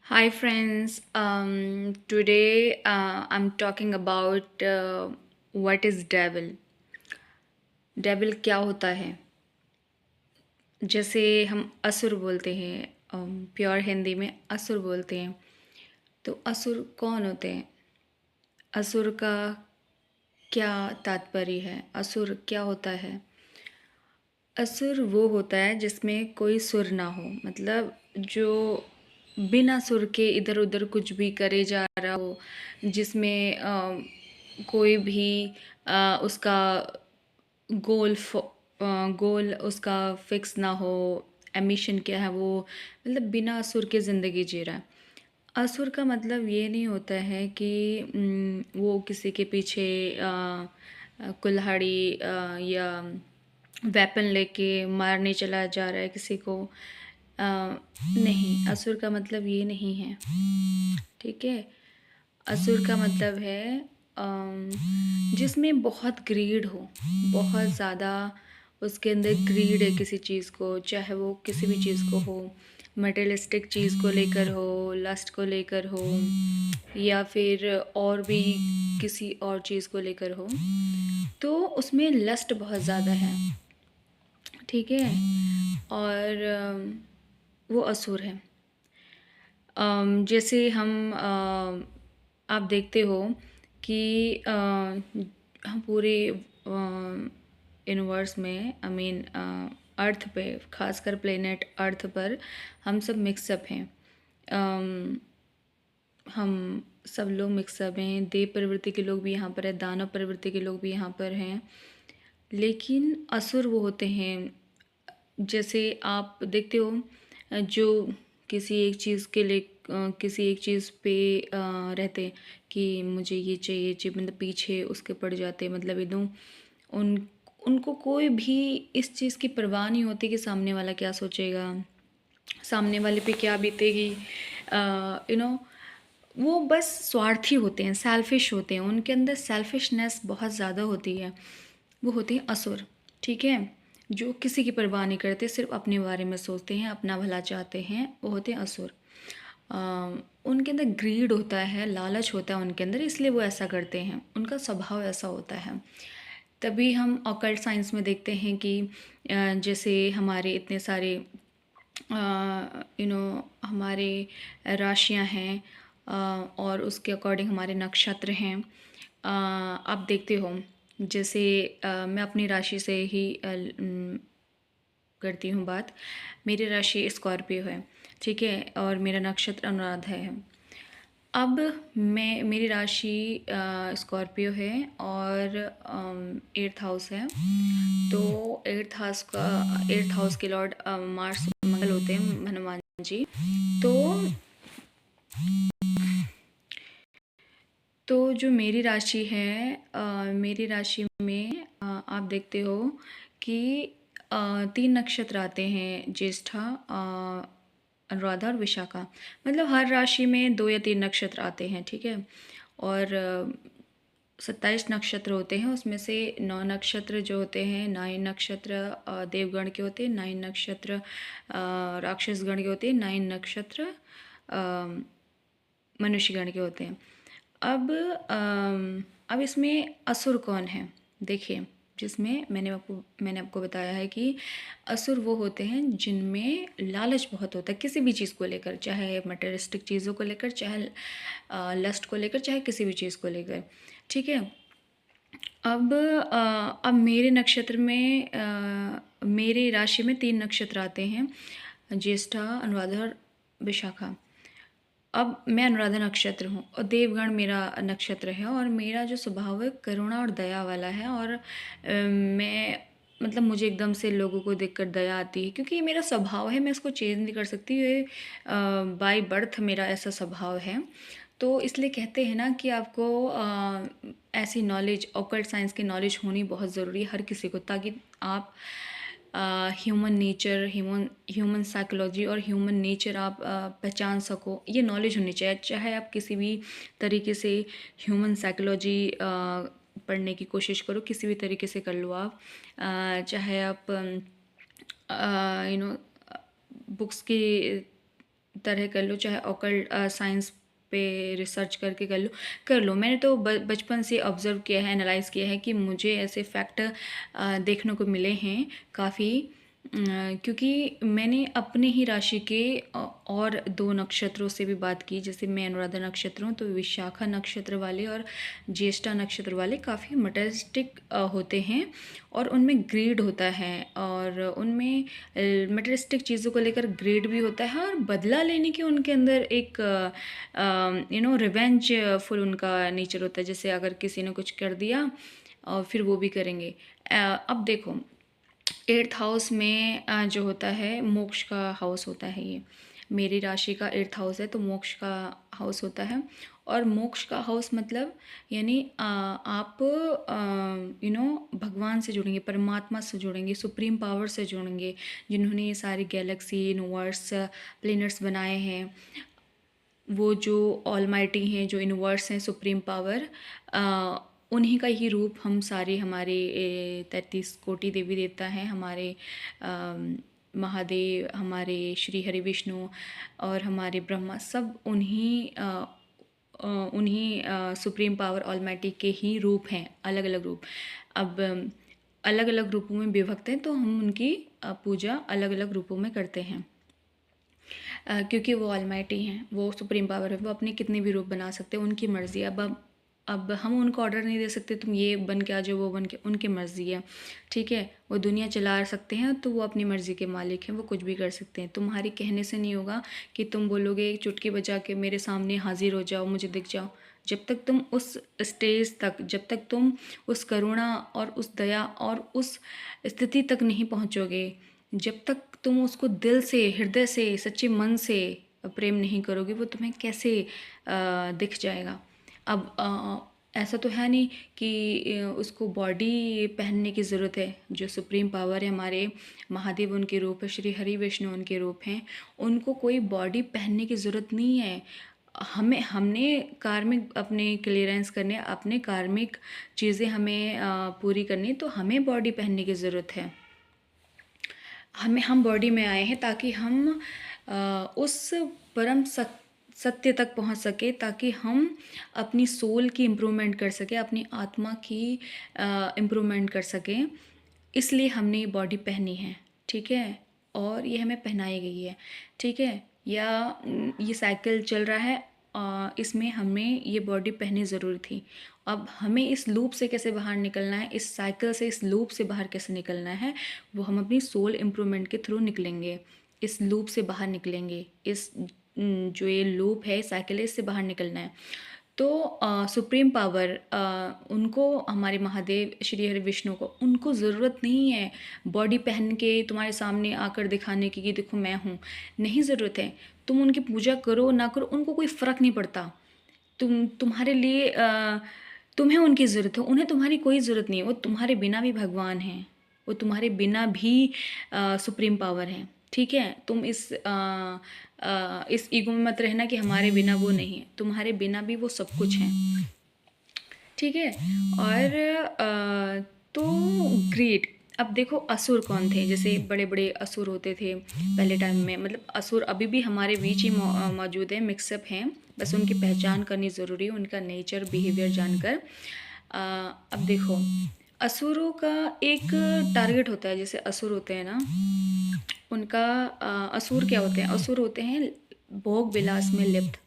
Hi friends, today I'm talking about what is devil. devil क्या होता है? जैसे हम असुर बोलते हैं, प्योर हिंदी में असुर बोलते हैं। तो असुर कौन होते हैं? असुर का क्या तात्पर्य है? असुर क्या होता है? असुर वो होता है जिसमें कोई सुर ना हो, मतलब जो बिना सुर के इधर उधर कुछ भी करे जा रहा हो, जिसमें कोई भी उसका गोल उसका फिक्स ना हो। एमिशन क्या है वो, मतलब बिना असुर के ज़िंदगी जी रहा है। असुर का मतलब ये नहीं होता है कि वो किसी के पीछे कुल्हाड़ी या वेपन लेके मारने चला जा रहा है किसी को। नहीं, असुर का मतलब ये नहीं है। ठीक है। असुर का मतलब है जिसमें बहुत ग्रीड हो, बहुत ज़्यादा उसके अंदर ग्रीड है किसी चीज़ को, चाहे वो किसी भी चीज़ को हो, मटेरियलिस्टिक चीज़ को लेकर हो, लस्ट को लेकर हो, या फिर और भी किसी और चीज़ को लेकर हो। तो उसमें लस्ट बहुत ज़्यादा है। ठीक है। और वो असुर है। जैसे आप देखते हो कि हम पूरे यूनिवर्स में, आई मीन अर्थ पे, खासकर प्लेनेट अर्थ पर हम सब मिक्सअप हैं। अम, हम सब लोग मिक्सअप हैं। देव प्रवृत्ति के लोग भी यहाँ पर हैं, दानव प्रवृत्ति के लोग भी यहाँ पर हैं। लेकिन असुर वो होते हैं, जैसे आप देखते हो, जो किसी एक चीज़ के लिए किसी एक चीज़ पे रहते हैं कि मुझे ये चाहिए, मतलब पीछे उसके पड़ जाते हैं, मतलब एकदम उन उनको कोई भी इस चीज़ की परवाह नहीं होती कि सामने वाला क्या सोचेगा, सामने वाले पे क्या बीतेगी। यू नो वो बस स्वार्थी होते हैं, सेल्फिश होते हैं, उनके अंदर सेल्फिशनेस बहुत ज़्यादा होती है। वो होते हैं असुर। ठीक है। जो किसी की परवाह नहीं करते, सिर्फ अपने बारे में सोचते हैं, अपना भला चाहते हैं, वो होते हैं असुर। अ, उनके अंदर ग्रीड होता है, लालच होता है उनके अंदर, इसलिए वो ऐसा करते हैं, उनका स्वभाव ऐसा होता है। तभी हम ऑकल्ट साइंस में देखते हैं कि जैसे हमारे इतने सारे हमारे राशियां हैं, और उसके अकॉर्डिंग हमारे नक्षत्र हैं। आप देखते हो, जैसे मैं अपनी राशि से ही करती हूँ बात। मेरी राशि स्कॉर्पियो है। ठीक है। और मेरा नक्षत्र अनुराधा है। अब मेरी राशि स्कॉर्पियो है, और 8th हाउस है। तो 8th हाउस के लॉर्ड मार्स मंगल होते हैं, हनुमान जी। तो जो मेरी राशि है, मेरी राशि में आप देखते हो कि 3 नक्षत्र आते हैं, ज्येष्ठा, अनुराधा और विशाखा। मतलब हर राशि में 2 या 3 नक्षत्र आते हैं। ठीक है। और 27 नक्षत्र होते हैं, उसमें से 9 नक्षत्र जो होते हैं, 9 नक्षत्र देवगण के होते हैं, 9 नक्षत्र राक्षसगण के होते हैं, 9 नक्षत्र मनुष्यगण के होते हैं। अब इसमें असुर कौन है? देखिए, जिसमें मैंने आपको बताया है कि असुर वो होते हैं जिनमें लालच बहुत होता है किसी भी चीज़ को लेकर, चाहे मटेरियलिस्टिक चीज़ों को लेकर, चाहे लस्ट को लेकर, चाहे किसी भी चीज़ को लेकर। ठीक है। अब मेरे नक्षत्र में, मेरी राशि में 3 नक्षत्र आते हैं, ज्येष्ठा, अनुराधा और विशाखा। अब मैं अनुराधा नक्षत्र हूँ, और देवगण मेरा नक्षत्र है, और मेरा जो स्वभाव है करुणा और दया वाला है। और मैं, मतलब मुझे एकदम से लोगों को देखकर दया आती है, क्योंकि ये मेरा स्वभाव है, मैं इसको चेंज नहीं कर सकती। ये बाय बर्थ मेरा ऐसा स्वभाव है। तो इसलिए कहते हैं ना कि आपको ऐसी नॉलेज, ऑकल्ट साइंस की नॉलेज होनी बहुत ज़रूरी है हर किसी को, ताकि आप ह्यूमन नेचर, ह्यूमन साइकोलॉजी और ह्यूमन नेचर आप पहचान सको। ये नॉलेज होनी चाहिए, चाहे आप किसी भी तरीके से ह्यूमन साइकोलॉजी पढ़ने की कोशिश करो, किसी भी तरीके से कर लो आप। चाहे आप यू नो बुक्स की तरह कर लो, चाहे ऑकल्ट साइंस पे रिसर्च करके कर लो। मैंने तो बचपन से ऑब्ज़र्व किया है, एनालाइज़ किया है कि मुझे ऐसे फैक्ट देखने को मिले हैं काफ़ी, क्योंकि मैंने अपने ही राशि के और 2 नक्षत्रों से भी बात की। जैसे मैं अनुराधा नक्षत्र हूँ, तो विशाखा नक्षत्र वाले और ज्येष्ठा नक्षत्र वाले काफ़ी मटेरियलिस्टिक होते हैं और उनमें ग्रीड होता है, और उनमें मटेरियलिस्टिक चीज़ों को लेकर ग्रीड भी होता है, और बदला लेने की उनके अंदर एक रिवेंज फुल उनका नेचर होता है। जैसे अगर किसी ने कुछ कर दिया और फिर वो भी करेंगे। अब देखो, 8th हाउस में जो होता है मोक्ष का हाउस होता है ये। मेरी राशि का 8th हाउस है, तो मोक्ष का हाउस होता है। और मोक्ष का हाउस मतलब यानी आप भगवान से जुड़ेंगे, परमात्मा से जुड़ेंगे, सुप्रीम पावर से जुड़ेंगे, जिन्होंने ये सारी गैलेक्सी, यूनिवर्स, प्लैनेट्स बनाए हैं। वो जो ऑलमाइटी हैं, जो यूनिवर्स हैं, सुप्रीम पावर, उन्हीं का ही रूप हम सारे, हमारे 33 कोटि देवी देवता हैं, हमारे महादेव, हमारे श्री हरि विष्णु और हमारे ब्रह्मा, सब उन्हीं सुप्रीम पावर ऑलमाइटी के ही रूप हैं, अलग अलग रूप। अब अलग अलग रूपों में विभक्त हैं, तो हम उनकी पूजा अलग अलग रूपों में करते हैं, क्योंकि वो ऑलमाइटी हैं, वो सुप्रीम पावर है, वो अपने कितने भी रूप बना सकते हैं, उनकी मर्ज़ी है। अब हम उनको ऑर्डर नहीं दे सकते तुम ये बन के आ जाओ, वो बन के, उनकी मर्ज़ी है, ठीक है। वो दुनिया चला सकते हैं, तो वो अपनी मर्ज़ी के मालिक हैं, वो कुछ भी कर सकते हैं। तुम्हारी कहने से नहीं होगा कि तुम बोलोगे चुटकी बजा के मेरे सामने हाजिर हो जाओ, मुझे दिख जाओ। जब तक तुम उस स्टेज तक, जब तक तुम उस करुणा और उस दया और उस स्थिति तक नहीं पहुँचोगे, जब तक तुम उसको दिल से, हृदय से, सच्चे मन से प्रेम नहीं करोगे, वो तुम्हें कैसे दिख जाएगा। अब ऐसा तो है नहीं कि उसको बॉडी पहनने की ज़रूरत है। जो सुप्रीम पावर है, हमारे महादेव उनके रूप है, श्री हरि विष्णु उनके रूप हैं, उनको कोई बॉडी पहनने की ज़रूरत नहीं है। हमने कार्मिक अपने क्लियरेंस करने, अपने कार्मिक चीज़ें हमें पूरी करनी, तो हमें बॉडी पहनने की ज़रूरत है। हम बॉडी में आए हैं ताकि हम उस परम सत्य तक पहुंच सके, ताकि हम अपनी सोल की इम्प्रूवमेंट कर सकें, अपनी आत्मा की इम्प्रूवमेंट कर सकें। इसलिए हमने ये बॉडी पहनी है, ठीक है, और ये हमें पहनाई गई है, ठीक है। या ये साइकिल चल रहा है, इसमें हमें ये बॉडी पहननी ज़रूरी थी। अब हमें इस लूप से कैसे बाहर निकलना है, इस साइकिल से, इस लूप से बाहर कैसे निकलना है, वो हम अपनी सोल इम्प्रूवमेंट के थ्रू निकलेंगे। इस लूप से बाहर निकलेंगे, इस जो ये लूप है, साइकिल है, इससे बाहर निकलना है। तो सुप्रीम पावर, उनको, हमारे महादेव श्री हरि विष्णु को, उनको ज़रूरत नहीं है बॉडी पहन के तुम्हारे सामने आकर दिखाने की कि देखो मैं हूँ। नहीं ज़रूरत है। तुम उनकी पूजा करो ना करो, उनको कोई फ़र्क नहीं पड़ता। तुम्हारे लिए तुम्हें उनकी ज़रूरत है, उन्हें तुम्हारी कोई ज़रूरत नहीं है। वो तुम्हारे बिना भी भगवान हैं, वो तुम्हारे बिना भी सुप्रीम पावर हैं, ठीक है। तुम इस ईगो में मत रहना कि हमारे बिना वो नहीं है, तुम्हारे बिना भी वो सब कुछ हैं, ठीक है। और तो ग्रेट। अब देखो असुर कौन थे, जैसे बड़े बड़े असुर होते थे पहले टाइम में, मतलब असुर अभी भी हमारे बीच ही मौजूद है, मिक्सअप हैं, बस उनकी पहचान करनी ज़रूरी है, उनका नेचर, बिहेवियर जानकर। अब देखो, असुरों का एक टारगेट होता है। जैसे असुर होते हैं ना, उनका असुर क्या होते हैं, असुर होते हैं भोग विलास में लिप्त।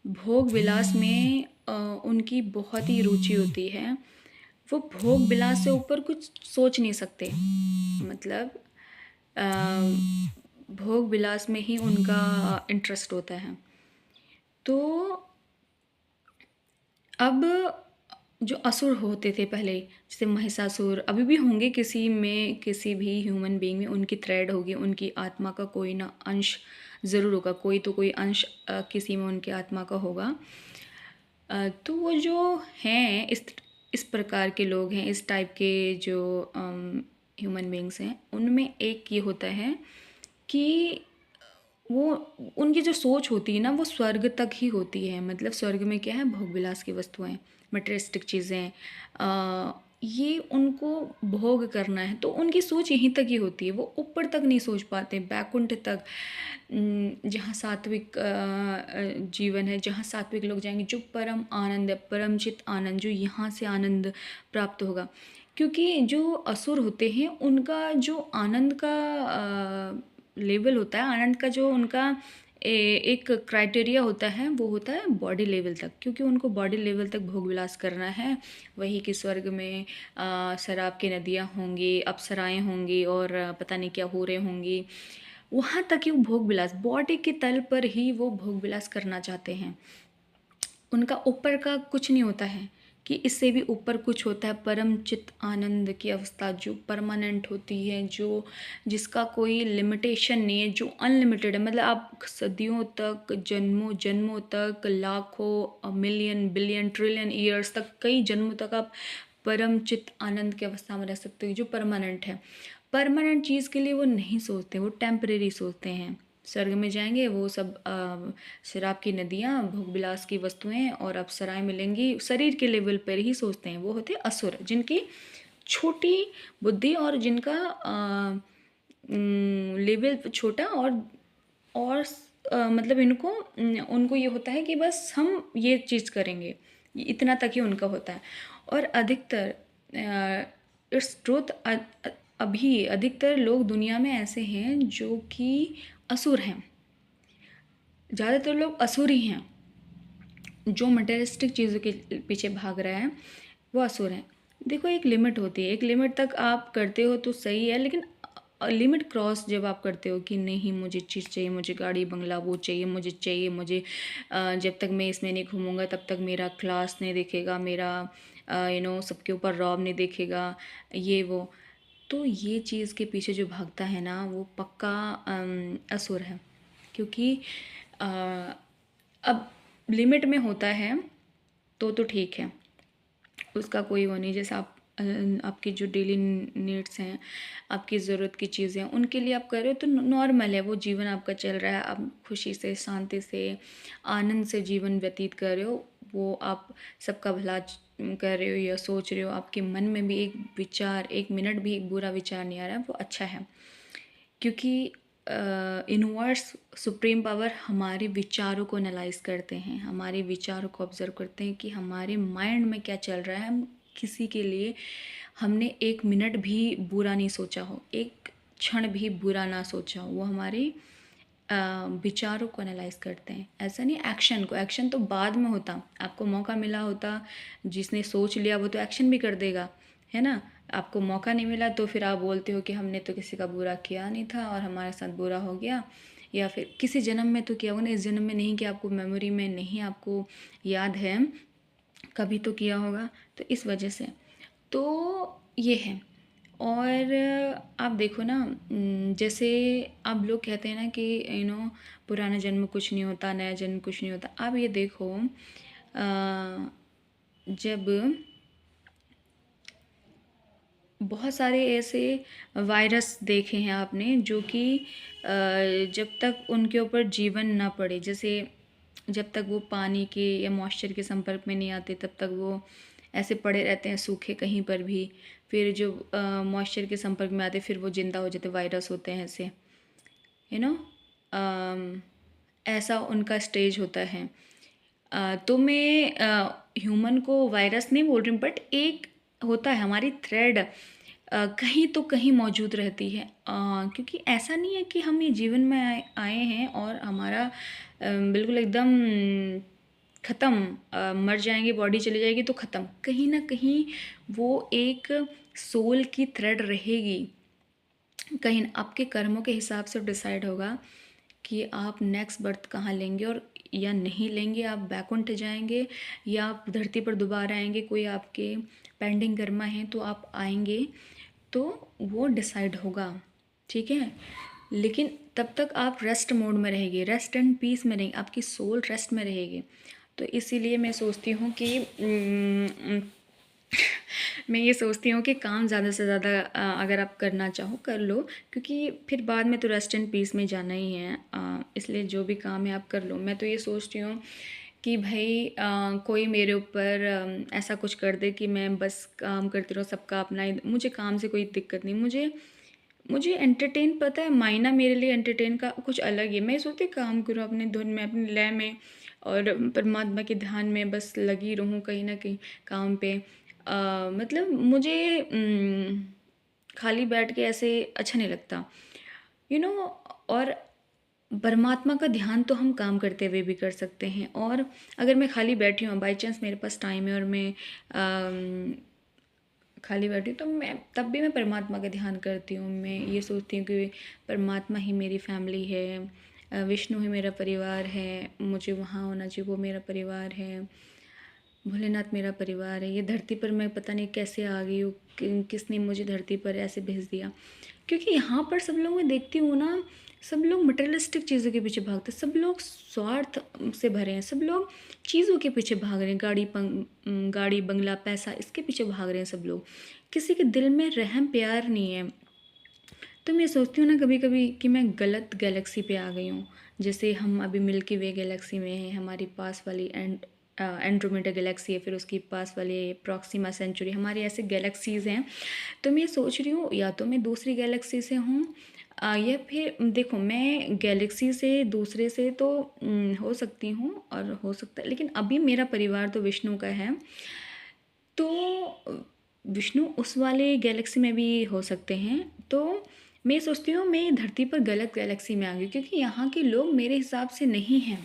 भोग विलास में उनकी बहुत ही रुचि होती है। वो भोग विलास से ऊपर कुछ सोच नहीं सकते, मतलब भोग विलास में ही उनका इंटरेस्ट होता है। तो अब जो असुर होते थे पहले, जैसे महिषासुर, अभी भी होंगे किसी में, किसी भी ह्यूमन बीइंग में उनकी थ्रेड होगी, उनकी आत्मा का कोई ना अंश ज़रूर होगा, कोई तो कोई अंश किसी में उनकी आत्मा का होगा। तो वो जो हैं, इस प्रकार के लोग हैं, इस टाइप के जो ह्यूमन बीइंग्स हैं, उनमें एक ये होता है कि वो, उनकी जो सोच होती है ना, वो स्वर्ग तक ही होती है। मतलब स्वर्ग में क्या है, भोग विलास की वस्तुएं, मटेरियलिस्टिक चीज़ें, ये उनको भोग करना है, तो उनकी सोच यहीं तक ही होती है, वो ऊपर तक नहीं सोच पाते, बैकुंठ तक, जहाँ सात्विक जीवन है, जहाँ सात्विक लोग जाएंगे, जो परम आनंद है, परमचित आनंद, जो यहाँ से आनंद प्राप्त होगा। क्योंकि जो असुर होते हैं उनका जो आनंद का लेवल होता है, आनंद का जो उनका एक क्राइटेरिया होता है, वो होता है बॉडी लेवल तक, क्योंकि उनको बॉडी लेवल तक भोग विलास करना है। वही कि स्वर्ग में शराब की नदियाँ होंगी, अप्सराएं होंगी, और पता नहीं क्या हूरें होंगी, वहाँ तक ही वो भोग विलास, बॉडी के तल पर ही वो भोग विलास करना चाहते हैं। उनका ऊपर का कुछ नहीं होता है कि इससे भी ऊपर कुछ होता है, परम चित्त आनंद की अवस्था जो परमानेंट होती है, जो जिसका कोई लिमिटेशन नहीं है, जो अनलिमिटेड है। मतलब आप सदियों तक, जन्मों जन्मों तक, लाखों, मिलियन, बिलियन, ट्रिलियन ईयर्स तक, कई जन्मों तक आप परम चित्त आनंद की अवस्था में रह सकते हो, जो परमानेंट है। परमानेंट चीज़ के लिए वो नहीं सोचते, वो टेम्परेरी सोचते हैं। स्वर्ग में जाएंगे वो सब शराब की नदियाँ, भोग विलास की वस्तुएं और अप्सराएं मिलेंगी, शरीर के लेवल पर ही सोचते हैं। वो होते हैं असुर, जिनकी छोटी बुद्धि और जिनका लेवल छोटा, और मतलब उनको ये होता है कि बस हम ये चीज़ करेंगे, इतना तक ही उनका होता है। और अधिकतर इट्स ट्रुथ, अभी अधिकतर लोग दुनिया में ऐसे हैं जो कि असुर हैं। ज़्यादातर लोग असुर ही हैं, जो मटेरियलिस्टिक चीज़ों के पीछे भाग रहा है वो असुर है। देखो, एक लिमिट होती है, एक लिमिट तक आप करते हो तो सही है, लेकिन लिमिट क्रॉस जब आप करते हो कि नहीं मुझे चीज़ चाहिए, मुझे गाड़ी बंगला वो चाहिए, मुझे जब तक मैं इसमें नहीं घूमूंगा तब तक मेरा क्लास नहीं देखेगा, मेरा सबके ऊपर रौब नहीं देखेगा, ये वो, तो ये चीज़ के पीछे जो भागता है ना वो पक्का असुर है। क्योंकि अ, अब लिमिट में होता है तो ठीक है, उसका कोई वो नहीं। जैसे आप आपकी जो डेली नीड्स हैं, आपकी ज़रूरत की चीज़ें हैं, उनके लिए आप कर रहे हो तो नॉर्मल है, वो जीवन आपका चल रहा है, आप खुशी से, शांति से, आनंद से जीवन व्यतीत कर रहे हो, वो आप सबका भला कर रहे हो या सोच रहे हो, आपके मन में भी एक विचार, एक मिनट भी एक बुरा विचार नहीं आ रहा है, वो अच्छा है। क्योंकि यूनिवर्स, सुप्रीम पावर हमारे विचारों को एनालाइज करते हैं, हमारे विचारों को ऑब्जर्व करते हैं कि हमारे माइंड में क्या चल रहा है। हम किसी के लिए हमने एक मिनट भी बुरा नहीं सोचा हो, एक क्षण भी बुरा ना सोचा हो, वो हमारे विचारों को एनालाइज करते हैं। ऐसा नहीं एक्शन को, एक्शन तो बाद में होता, आपको मौका मिला होता, जिसने सोच लिया वो तो एक्शन भी कर देगा, है ना। आपको मौका नहीं मिला तो फिर आप बोलते हो कि हमने तो किसी का बुरा किया नहीं था और हमारे साथ बुरा हो गया, या फिर किसी जन्म में तो किया होगा ना, इस जन्म में नहीं कि आपको मेमोरी में नहीं, आपको याद है कभी तो किया होगा, तो इस वजह से तो ये है। और आप देखो ना, जैसे आप लोग कहते हैं ना कि पुराना जन्म कुछ नहीं होता, नया जन्म कुछ नहीं होता। आप ये देखो, जब बहुत सारे ऐसे वायरस देखे हैं आपने जो कि जब तक उनके ऊपर जीवन ना पड़े, जैसे जब तक वो पानी के या मॉइस्चर के संपर्क में नहीं आते तब तक वो ऐसे पड़े रहते हैं सूखे कहीं पर भी। फिर जो मॉइस्चर के संपर्क में आते फिर वो जिंदा हो जाते, वायरस होते हैं ऐसे, यू नो ऐसा उनका स्टेज होता है। तो मैं ह्यूमन को वायरस नहीं बोल रही हूँ, बट एक होता है हमारी थ्रेड, कहीं तो कहीं मौजूद रहती है। क्योंकि ऐसा नहीं है कि हम ये जीवन में आए हैं और हमारा बिल्कुल एकदम ख़त्म, मर जाएंगे, बॉडी चली जाएगी तो ख़त्म। कहीं ना कहीं वो एक सोल की थ्रेड रहेगी, कहीं आपके कर्मों के हिसाब से डिसाइड होगा कि आप नेक्स्ट बर्थ कहाँ लेंगे और या नहीं लेंगे, आप बैकुंठ जाएंगे या आप धरती पर दोबारा आएंगे। कोई आपके पेंडिंग कर्मा हैं तो आप आएंगे, तो वो डिसाइड होगा, ठीक है। लेकिन तब तक आप रेस्ट मोड में रहेंगे, रेस्ट एंड पीस में रहेंगे, आपकी सोल रेस्ट में रहेगी। तो इसीलिए मैं सोचती हूँ कि मैं ये सोचती हूँ कि काम ज़्यादा से ज़्यादा अगर आप करना चाहो कर लो, क्योंकि फिर बाद में तो रेस्ट एंड पीस में जाना ही है। इसलिए जो भी काम है आप कर लो। मैं तो ये सोचती हूँ कि भाई कोई मेरे ऊपर ऐसा कुछ कर दे कि मैं बस काम करती रहूँ, सबका अपना ही। मुझे काम से कोई दिक्कत नहीं। मुझे मुझे एंटरटेन, पता है मायना मेरे लिए एंटरटेन का कुछ अलग है। मैं सोचती काम करूँ अपने धुन में, अपनी लय में, और परमात्मा के ध्यान में बस लगी रहूँ कहीं ना कहीं काम पे। मतलब मुझे खाली बैठ के ऐसे अच्छा नहीं लगता, यू नो। और परमात्मा का ध्यान तो हम काम करते हुए भी कर सकते हैं। और अगर मैं खाली बैठी हूँ, बाई चांस मेरे पास टाइम है और मैं खाली बैठी हूँ, तो मैं तब भी मैं परमात्मा का ध्यान करती हूँ। मैं ये सोचती हूँ कि परमात्मा ही मेरी फैमिली है, विष्णु ही मेरा परिवार है, मुझे वहाँ होना चाहिए, वो मेरा परिवार है, भोलेनाथ मेरा परिवार है। ये धरती पर मैं पता नहीं कैसे आ गई हूँ, किसने मुझे धरती पर ऐसे भेज दिया। क्योंकि यहाँ पर सब लोग, मैं देखती हूँ ना, सब लोग मटेरियलिस्टिक चीज़ों के पीछे भागते हैं, सब लोग स्वार्थ से भरे हैं, सब लोग चीज़ों के पीछे भाग रहे हैं, गाड़ी बंगला पैसा, इसके पीछे भाग रहे हैं सब लोग। किसी के दिल में रहम प्यार नहीं है। तो मैं सोचती हूँ ना कभी कभी कि मैं गलत गैलेक्सी पे आ गई हूँ। जैसे हम अभी मिल्की वे गैलेक्सी में हैं, हमारी पास वाली एंड्रोमेडा गैलेक्सी है, फिर उसकी पास वाली प्रॉक्सिमा सेंचुरी, हमारे ऐसे गैलेक्सीज़ हैं। तो मैं सोच रही हूँ या तो मैं दूसरी गैलेक्सी से हूँ, या फिर देखो, मैं गैलेक्सी से दूसरे से तो हो सकती हूँ और हो सकता है, लेकिन अभी मेरा परिवार तो विष्णु का है। तो विष्णु उस वाले गैलेक्सी में भी हो सकते हैं। तो मैं सोचती हूँ मैं धरती पर गलत गैलेक्सी में आ गई, क्योंकि यहाँ के लोग मेरे हिसाब से नहीं हैं।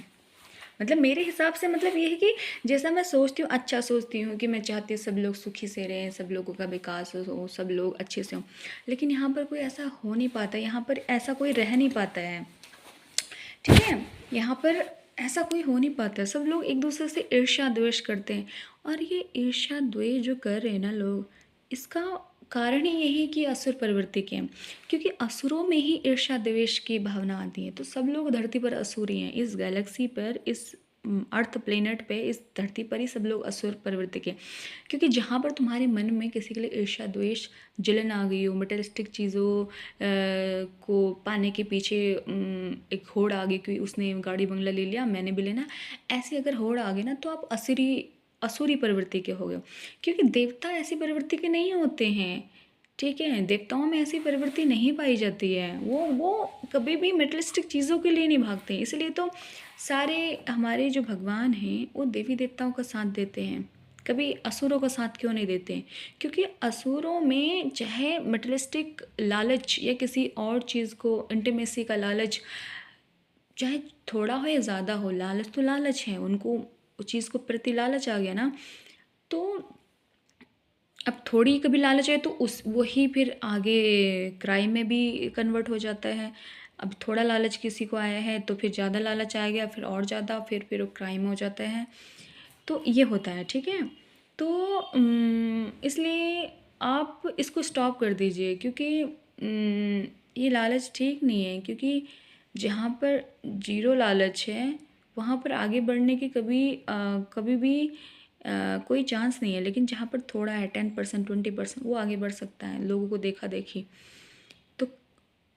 मतलब मेरे हिसाब से मतलब ये है कि जैसा मैं सोचती हूँ, अच्छा सोचती हूँ कि मैं चाहती हूँ सब लोग सुखी से रहें, सब लोगों का विकास हो, सब लोग अच्छे से हों। लेकिन यहाँ पर कोई ऐसा हो नहीं पाता, यहाँ पर ऐसा कोई रह नहीं पाता है, ठीक है। यहाँ पर ऐसा कोई हो नहीं पाता, सब लोग एक दूसरे से ईर्ष्या द्वेष करते हैं। और ये ईर्ष्या द्वेष जो कर रहे हैं ना लोग, इसका कारण ही यही कि असुर प्रवृत्ति के हैं। क्योंकि असुरों में ही ईर्ष्या द्वेष की भावना आती है। तो सब लोग धरती पर असुर ही हैं, इस गैलेक्सी पर, इस अर्थ प्लेनेट पे, इस धरती पर ही सब लोग असुर प्रवृत्ति के। क्योंकि जहाँ पर तुम्हारे मन में किसी के लिए ईर्ष्या द्वेष जलन आ गई हो, मटेरियलिस्टिक चीज़ों को पाने के पीछे एक होड़ आ गई कि उसने गाड़ी बंगला ले लिया, मैंने भी लेना, ऐसी अगर होड़ आ गई ना, तो आप असुरी प्रवृत्ति के हो गए। क्योंकि देवता ऐसी प्रवृत्ति के नहीं होते हैं, ठीक है। देवताओं में ऐसी प्रवृत्ति नहीं पाई जाती है। वो कभी भी मेटलिस्टिक चीज़ों के लिए नहीं भागते हैं। इसलिए तो सारे हमारे जो भगवान हैं वो देवी देवताओं का साथ देते हैं, कभी असुरों का साथ क्यों नहीं देते हैं? क्योंकि असुरों में चाहे मटेरियलिस्टिक लालच या किसी और चीज़ को, इंटीमेसी का लालच, चाहे थोड़ा हो या ज़्यादा हो, लालच तो लालच है, उनको उस चीज़ को प्रति लालच आ गया ना। तो अब थोड़ी कभी लालच है तो उस वही फिर आगे क्राइम में भी कन्वर्ट हो जाता है। अब थोड़ा लालच किसी को आया है तो फिर ज़्यादा लालच आ गया, फिर और ज़्यादा, फिर वो क्राइम हो जाता है। तो ये होता है, ठीक है। तो इसलिए आप इसको स्टॉप कर दीजिए, क्योंकि ये लालच ठीक नहीं है। क्योंकि जहाँ पर ज़ीरो लालच है वहाँ पर आगे बढ़ने की कभी भी कोई चांस नहीं है। लेकिन जहाँ पर थोड़ा है, 10% 20%, वो आगे बढ़ सकता है, लोगों को देखा देखी। तो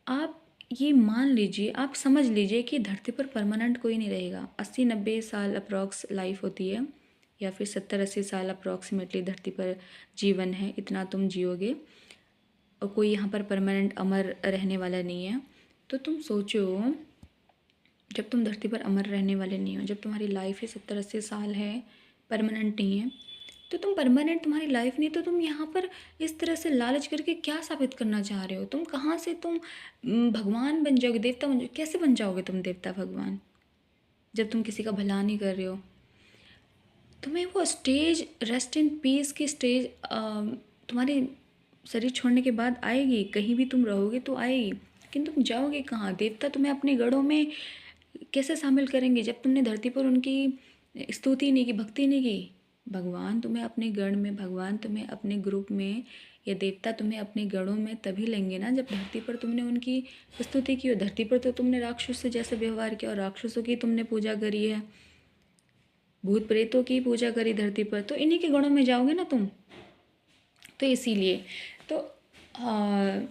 आप ये मान लीजिए, आप समझ लीजिए कि धरती पर परमानेंट कोई नहीं रहेगा। 80-90 साल अप्रॉक्स लाइफ होती है, या फिर 70-80 साल अप्रॉक्सीमेटली धरती पर जीवन है, इतना तुम जियोगे। और कोई यहाँ पर परमानेंट अमर रहने वाला नहीं है। तो तुम सोचो, जब तुम धरती पर अमर रहने वाले नहीं हो, जब तुम्हारी लाइफ ही 70-80 साल है, परमानेंट नहीं है, तो तुम परमानेंट, तुम्हारी लाइफ नहीं, तो तुम यहाँ पर इस तरह से लालच करके क्या साबित करना चाह रहे हो? तुम कहाँ से तुम भगवान बन जाओगे, देवता बन जाओगे? कैसे बन जाओगे तुम देवता भगवान, जब तुम किसी का भला नहीं कर रहे हो? तुम्हें वो स्टेज, रेस्ट इन पीस की स्टेज तुम्हारे शरीर छोड़ने के बाद आएगी, कहीं भी तुम रहोगे तो आएगी। लेकिन तुम जाओगे कहाँ? देवता तुम्हें अपने गढ़ों में कैसे शामिल करेंगे जब तुमने धरती पर उनकी स्तुति नहीं की, भक्ति नहीं की? भगवान तुम्हें अपने गढ़ में, भगवान तुम्हें अपने ग्रुप में, या देवता तुम्हें अपने गढ़ों में तभी लेंगे ना जब धरती पर तुमने उनकी स्तुति की हो। धरती पर तो तुमने राक्षसों जैसे व्यवहार किया, और राक्षसों की तुमने पूजा करी है, भूत प्रेतों की पूजा करी धरती पर, तो इन्हीं के गणों में जाओगे ना तुम। तो इसीलिए तो अ,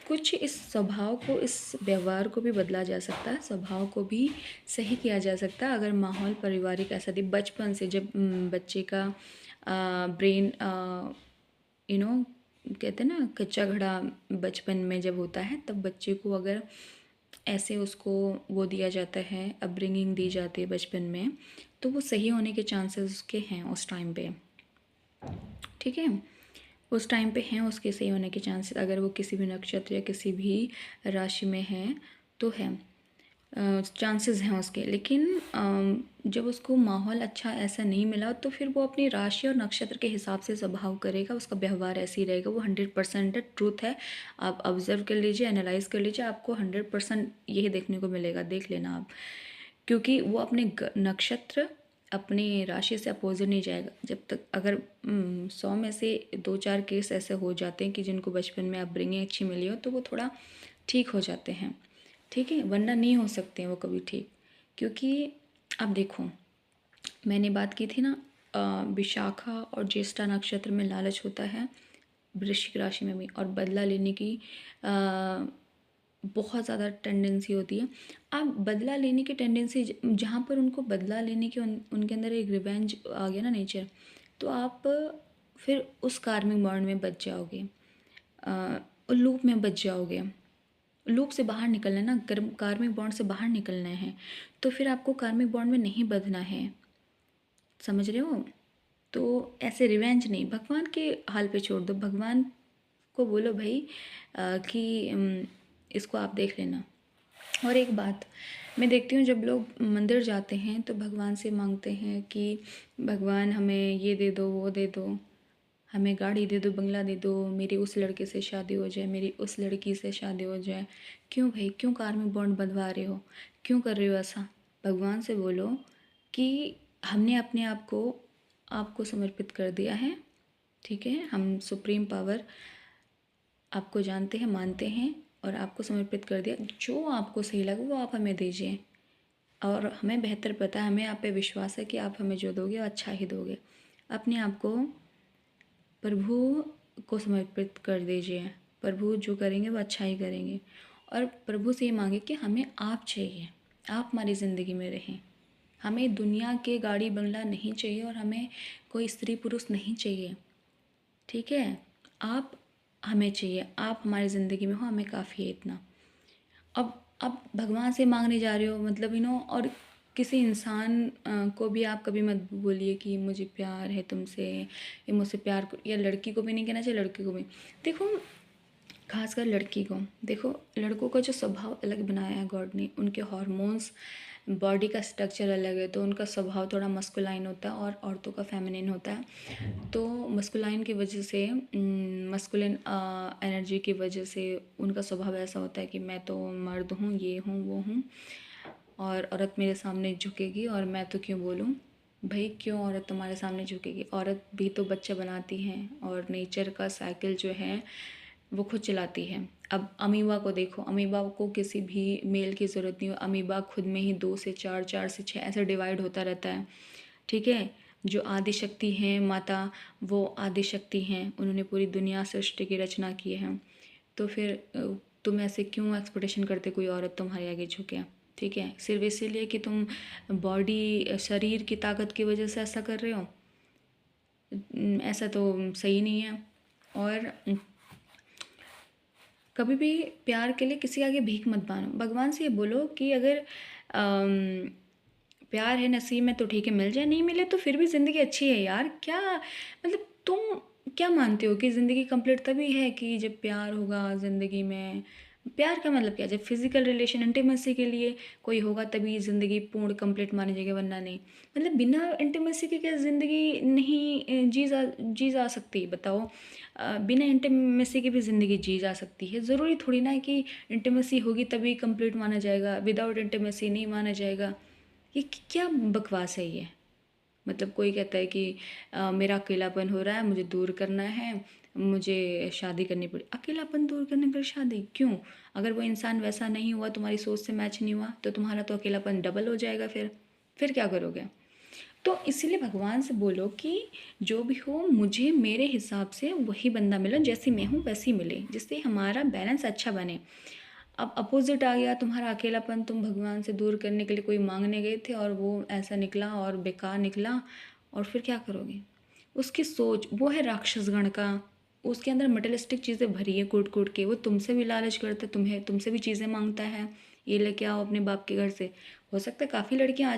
कुछ इस स्वभाव को, इस व्यवहार को भी बदला जा सकता है, स्वभाव को भी सही किया जा सकता है अगर माहौल पारिवारिक ऐसा दे। बचपन से जब बच्चे का ब्रेन कहते हैं ना कच्चा घड़ा बचपन में जब होता है, तब बच्चे को अगर ऐसे उसको वो दिया जाता है, अपब्रिंगिंग दी जाती है बचपन में, तो वो सही होने के चांसेस उसके हैं उस टाइम पे। ठीक है, उस टाइम पे हैं उसके सही होने के चांसेस, अगर वो किसी भी नक्षत्र या किसी भी राशि में है तो है, चांसेस हैं उसके। लेकिन जब उसको माहौल अच्छा ऐसा नहीं मिला, तो फिर वो अपनी राशि और नक्षत्र के हिसाब से स्वभाव करेगा, उसका व्यवहार ऐसे ही रहेगा। वो 100% ट्रूथ है, आप ऑब्जर्व कर लीजिए, एनालाइज कर लीजिए, आपको 100% यही देखने को मिलेगा, देख लेना आप। क्योंकि वो अपने नक्षत्र अपनी राशि से अपोजिट नहीं जाएगा जब तक। अगर 100 में से 2-4 केस ऐसे हो जाते हैं कि जिनको बचपन में अपब्रिंगिंग अच्छी मिली हो, तो वो थोड़ा ठीक हो जाते हैं। ठीक है, वरना नहीं हो सकते हैं वो कभी ठीक। क्योंकि अब देखो, मैंने बात की थी ना, विशाखा और ज्येष्ठा नक्षत्र में लालच होता है, वृश्चिक राशि में भी, और बदला लेने की बहुत ज़्यादा टेंडेंसी होती है। आप बदला लेने की टेंडेंसी जहाँ पर उनको बदला लेने की उनके अंदर एक रिवेंज आ गया ना नेचर, तो आप फिर उस कार्मिक बॉन्ड में बच जाओगे, लूप में बच जाओगे। लूप से बाहर निकलना है ना, कार्मिक बॉन्ड से बाहर निकलना है, तो फिर आपको कार्मिक बॉन्ड में नहीं बंधना है, समझ रहे हो? तो ऐसे रिवेंज नहीं, भगवान के हाल पे छोड़ दो, भगवान को बोलो भाई कि इसको आप देख लेना। और एक बात मैं देखती हूँ, जब लोग मंदिर जाते हैं तो भगवान से मांगते हैं कि भगवान हमें ये दे दो, वो दे दो, हमें गाड़ी दे दो, बंगला दे दो, मेरी उस लड़के से शादी हो जाए, मेरी उस लड़की से शादी हो जाए। क्यों भाई, क्यों कार्मिक बॉन्ड बंधवा रहे हो, क्यों कर रहे हो ऐसा? भगवान से बोलो कि हमने अपने आप को आपको समर्पित कर दिया है, ठीक है, हम सुप्रीम पावर आपको जानते हैं, मानते हैं, और आपको समर्पित कर दिया। जो आपको सही लगे वो आप हमें दीजिए, और हमें बेहतर पता है, हमें आप पे विश्वास है कि आप हमें जो दोगे वो अच्छा ही दोगे। अपने आप को प्रभु को समर्पित कर दीजिए, प्रभु जो करेंगे वो अच्छा ही करेंगे। और प्रभु से ये मांगे कि हमें आप चाहिए, आप हमारी ज़िंदगी में रहें। हमें दुनिया के गाड़ी बंगला नहीं चाहिए, और हमें कोई स्त्री पुरुष नहीं चाहिए, ठीक है? आप हमें चाहिए, आप हमारी ज़िंदगी में हो, हमें काफ़ी है इतना। अब भगवान से मांगने जा रहे हो, मतलब और किसी इंसान को भी आप कभी मत बोलिए कि मुझे प्यार है तुमसे, ये मुझसे प्यार या लड़की को भी नहीं कहना चाहिए, लड़के को भी। देखो, खासकर लड़की को देखो, लड़कों का जो स्वभाव अलग बनाया है गॉड ने, उनके हॉर्मोन्स, बॉडी का स्ट्रक्चर अलग है, तो उनका स्वभाव थोड़ा मस्कुलाइन होता है और औरतों का फेमिनिन होता है। तो मस्कुलाइन की वजह से, मस्कुलिन एनर्जी की वजह से उनका स्वभाव ऐसा होता है कि मैं तो मर्द हूँ, ये हूँ, वो हूँ, और औरत मेरे सामने झुकेगी और मैं तो क्यों बोलूँ। भाई क्यों औरत तुम्हारे सामने झुकेगी? औरत भी तो बच्चा बनाती है, और नेचर का साइकिल जो है वो खुद चलाती है। अब अमीबा को देखो, अमीबा को किसी भी मेल की ज़रूरत नहीं हो, अमीबा खुद में ही 2 से 4, 4 से 6 ऐसे डिवाइड होता रहता है, ठीक है? जो आदि शक्ति हैं माता, वो आदि शक्ति हैं, उन्होंने पूरी दुनिया सृष्टि की रचना की है। तो फिर तुम ऐसे क्यों एक्सपेक्टेशन करते कोई औरत तुम्हारे आगे झुके? ठीक है, सिर्फ इसीलिए कि तुम बॉडी, शरीर की ताकत की वजह से ऐसा कर रहे हो, ऐसा तो सही नहीं है। और कभी भी प्यार के लिए किसी के आगे भीख मत मांगो, भगवान से ये बोलो कि अगर प्यार है नसीब में तो ठीक है, मिल जाए, नहीं मिले तो फिर भी ज़िंदगी अच्छी है यार। क्या मतलब, तुम क्या मानते हो कि ज़िंदगी कंप्लीट तभी है कि जब प्यार होगा ज़िंदगी में? प्यार का मतलब क्या? जब फिजिकल रिलेशन, इंटीमेसी के लिए कोई होगा तभी ज़िंदगी पूर्ण कंप्लीट मानी जाएगी, वरना नहीं। मतलब बिना इंटीमेसी के क्या ज़िंदगी नहीं जी जा सकती, बताओ? बिना इंटीमेसी की भी ज़िंदगी जी जा सकती है, ज़रूरी थोड़ी ना है कि इंटीमेसी होगी तभी कंप्लीट माना जाएगा, विदाउट इंटीमेसी नहीं माना जाएगा। ये क्या बकवास है ये? मतलब कोई कहता है कि मेरा अकेलापन हो रहा है, मुझे दूर करना है, मुझे शादी करनी पड़ी। अकेलापन दूर करने के लिए शादी क्यों? अगर वो इंसान वैसा नहीं हुआ, तुम्हारी सोच से मैच नहीं हुआ, तो तुम्हारा तो अकेलापन डबल हो जाएगा फिर क्या करोगे? तो इसीलिए भगवान से बोलो कि जो भी हो मुझे मेरे हिसाब से वही बंदा मिले, जैसी मैं हूँ वैसी मिले, जिससे हमारा बैलेंस अच्छा बने। अब अपोजिट आ गया तुम्हारा अकेलापन, तुम भगवान से दूर करने के लिए कोई मांगने गए थे और वो ऐसा निकला और बेकार निकला, और फिर क्या करोगे? उसकी सोच वो है राक्षस गण का, उसके अंदर मटेरियलिस्टिक चीज़ें भरी है कूट कूट के, वो तुमसे भी लालच करता है, तुमसे भी चीज़ें मांगता है, ये लेके आओ अपने बाप के घर से। हो सकता है काफ़ी लड़कियां